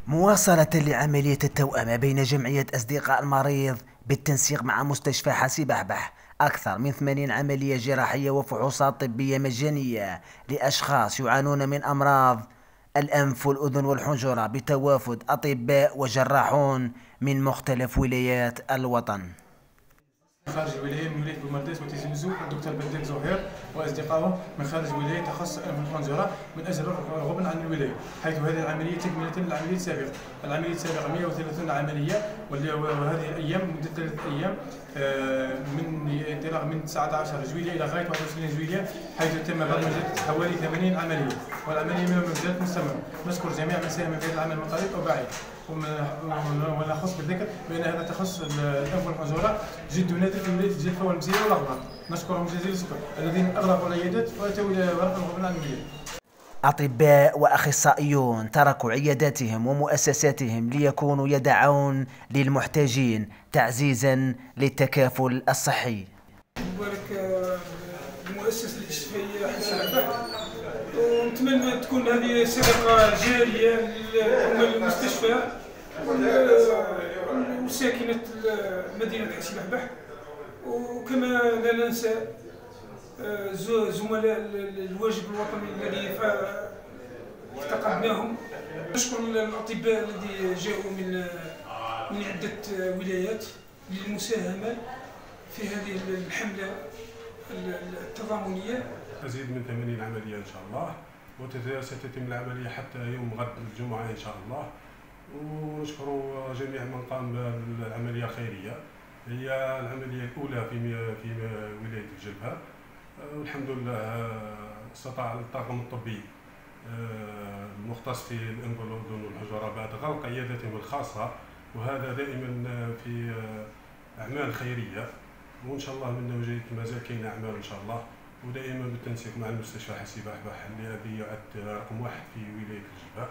مواصلة لعملية التوأمة بين جمعية أصدقاء المريض بالتنسيق مع مستشفى حاسي بحبح، أكثر من 80 عملية جراحية وفحوصات طبية مجانية لأشخاص يعانون من أمراض الأنف والأذن والحنجرة بتوافد أطباء وجراحون من مختلف ولايات الوطن. خارج الولاية من ولاية بومرداس وتيزي مزو الدكتور بندق زهير واصدقائه من خارج الولاية تخصص الانف والحنجرة من اجل الغبن عن الولاية، حيث هذه العملية تكملة للعملية السابقة. العملية السابقة 130 عملية، وهذه الايام مدة 3 ايام من انطلاق من 19 جويلية الى غاية 21 جويلية، حيث تم برمجة حوالي 80 عملية، والعملية ما زالت مستمرة. نشكر جميع من ساهم في هذا العمل من قريب او بعيد، ونخص بالذكر بان هذا تخصص الانف والحنجره جد نادر في ولايه الجلفه والمزيره والاغراض. نشكرهم جزيل الشكر الذين اغلقوا العيادات واتوا الى ورق الغبن عن الولايه. أطباء وأخصائيون تركوا عياداتهم ومؤسساتهم ليكونوا يدعون للمحتاجين تعزيزا للتكافل الصحي. مبارك المؤسسة الاستشفائية حاسي بحبح، ونتمنى تكون هذه صدقة جارية لعمال المستشفى وساكنة مدينة حاسي بحبح، وكما لا ننسى زملاء الواجب الوطني الذي افتقدناهم. نشكر الأطباء الذين جاءوا من عدة ولايات للمساهمة في هذه الحملة التضامنية. تزيد من 80 عملية إن شاء الله، وستتم العملية حتى يوم غد الجمعة إن شاء الله. ونشكر جميع من قام بالعملية الخيرية، هي العملية الأولى في ولاية الجلفة، والحمد لله استطاع الطاقم الطبي المختص في الأنف والأذن والحنجرة بعد غلق عياداتهم الخاصة، وهذا دائما في أعمال خيرية، وإن شاء الله من وجهة ما زال كاين أعمال إن شاء الله، ودائما بالتنسيق مع المستشفى حاسي بحبح الذي يعد رقم 1 في ولاية الجلفة.